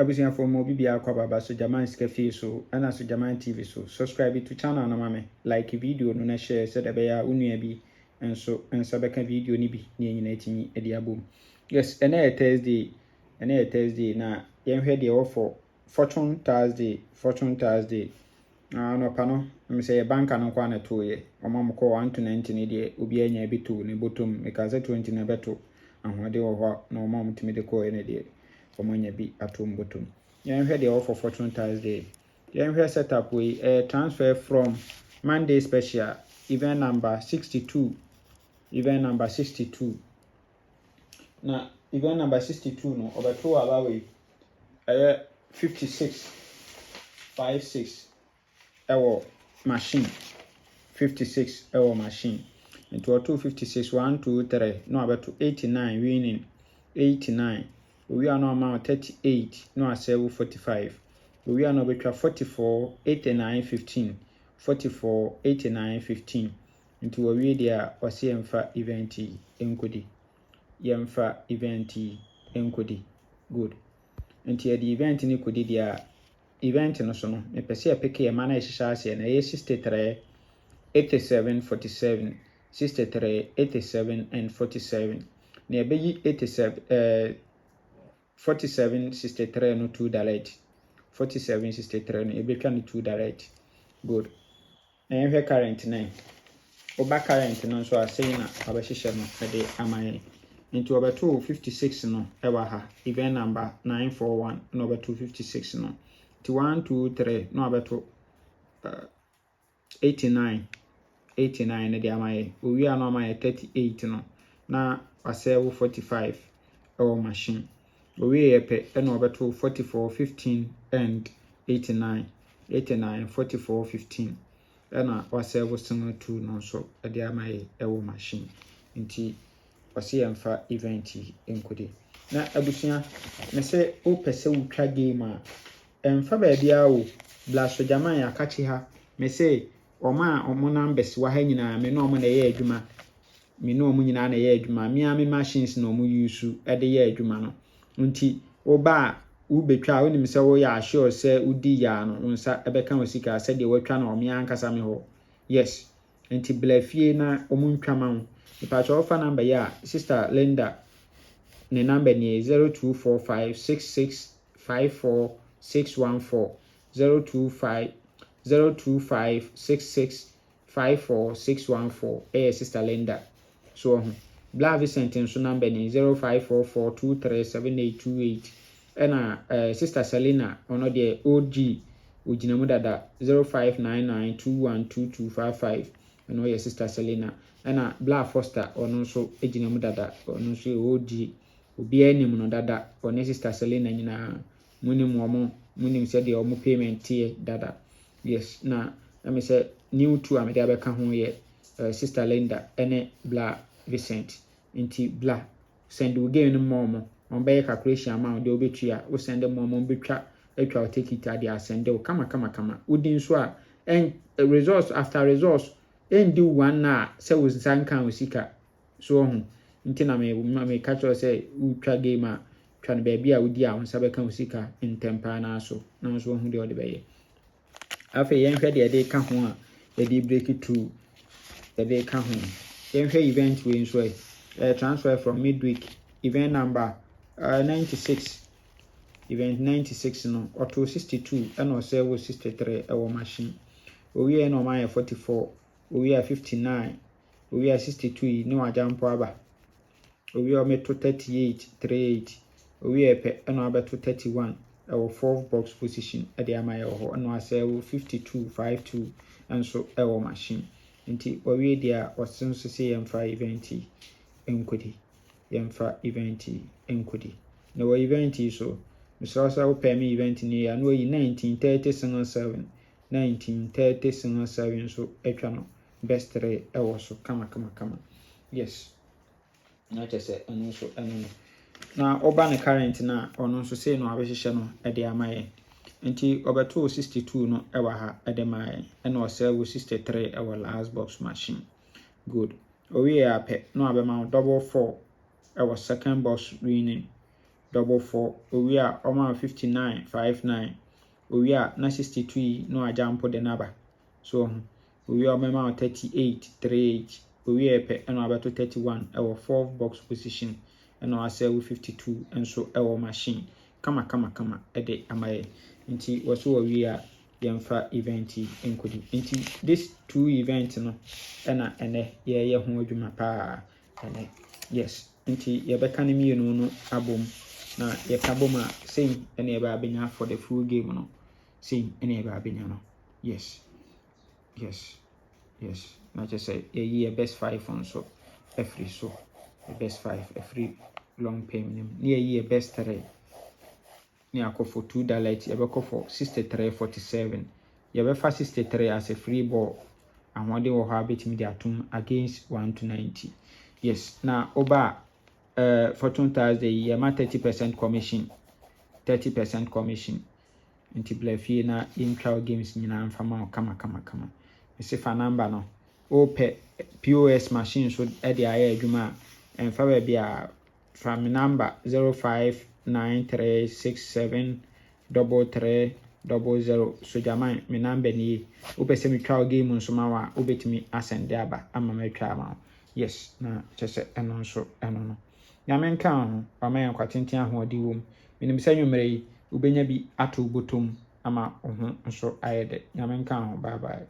Abusua for mo bibia kwa baba so Jaman Scafe so ana so Jaman TV so subscribe to channel na mame like video no na share so da beya unua bi enso beka video ni bi ne nyina timi e de abom. Yes, ene e Thursday na yenhwe de offer Fortune Thursday no pano me say banka no kwa na to ye omamko 1 to 90 ne de obi anya bi to ne bottom me ka 20 na beto ahode wo ho na omam timi de ko ene de omanya bi atom bottom. Yenhwe de offer Fortune Thursday. Yenhwe setup we transfer from Monday special event number 62. Na event number 62 no obeto aba we 56 ewo machine 56 ewo machine into 256 1 2 3 no abeto 89 winning 89 we are no amount 38 no asewu 45 we are no betwa 44 89 15 44 89 15 into we dia wase yemfa event enkodi good into the event ni kodi dia event no so no me pese apeke e mana ehihya ase na 63 87 47 63 87 and 47 na ebeyi 87 47 63 no 2 direct 47 63 no ebetwa no 2 direct good na ehwe current na oba current no so asey na abehihye no de amaye into over 256 no ewa ha event number 941 no over 256 no to 1 2 3 no abeto 89 na de amaye owi ano amaye 38 no na asewu 45 ewo machine owi yepe no abeto 44 15 and 89 44 15 na wasewu single 2 no so de amaye ewo machine nti wase yemfa event enkodi na abusua me se o pese utwa game a emfa ba bia o blaso Jaman ya kachi ha me se omo numbers wa ha nyina me no omo na ye adwuma me no omo nyina na ye adwuma me machines na omo use de ye adwuma no nti oba u betwa onim se wo ya sure se udi ya no nsa ebeka osika se de watwa na omo ankasa me ho yes nti blafie na omo ntwa ma ipacho offer number ya sister Linda ne number ni 0256654614 0256654614 sister Linda so Bla Vincent so number ni 0544237828 ena sister Selena ono de OG ojinamu dada 0599212255 eno ye sister Selena ena Bla Foster ono so ejinamu dada ono so OG obi anim no dada ono sister Selena nyina munim se de omo payment tie dada yes na me say new to amede abeka ho ye sister Linda ene Bla Vincent nti Bla send we gain more on be calculation amount de obetua we send more betwa atwa take it ade asende kama udin so a en results after results en do one na say we sankan usika so ho nti na me catch us say utwa game a twa na bia udi a unsa be kan usika ntempa na so na so ho de ode be ye afa yen hwe de ka ho a de break through de ka ho yen hwe event we so transfer from Midweek event number 96 event 96 no auto 62 and also 63 ewo machine owi no ma 44 owi 59 owi 62 no ajampo aba owi o meto 38 38 owi epe no abeto 31 ewo 4 box position e de amaye ho no asewo 52 52 and so ewo machine nti owi dia osenso se yemfa event enkodi na wo event so Mr. Will pay me event ni ya no 1930 so etwa best 3 ewo so kama yes na chese enu so enu na oba ne current na ono so say no abehye no e de amaye nti obeto 62 no ewa ha e de maye e na osewo 63 ewa last box machine good owi ya pe no abema double 4 ewa second box winning 444 owie a ɔma 5959 owie a na 62 no ajampo de naba so owie a ɔma 3838 owie epe ɛna abeto 31 ɛwɔ 4 box position ɛna asɛ 52 nso ɛwɔ machine kama ɛde amaye nti wɔso owie a yɛmfa event enkodi nti this 2 event no ɛna ɛnɛ yɛyɛ ho adwuma paa ɛnɛ yes nti yɛbɛka ne mienu no abom na yɛka bom a sei ɛna yɛbɛ abenya for the full game no sei ɛna yɛbɛ abenya no yes na just say yɛyi best 5 nso every so the best 5 every long payment ni yɛyi best 3 ni akɔ for $2 yɛbɛkɔ for 63.47 yɛbɛfa 63 as a free ball ahode wɔ hɔ abetimi de atom against 1-90 yes na oba Fortune Thursday yɛma 30% commission 30% commission nti blafie na intral games nyina mfama kama fa number no ope POS machine so e de ayɛ adwuma emfa ba bia from number 0593673300 so jaman me number ni ope se me trial game nso ma wa obetimi asende aba ama me twa ma yes na chese eno nso eno no nyame nka ho ama kwatenten ahodi wom menim sɛ nwumere yi ubenya bi ato botom ama nso ayɛ de nyame nka ho bye bye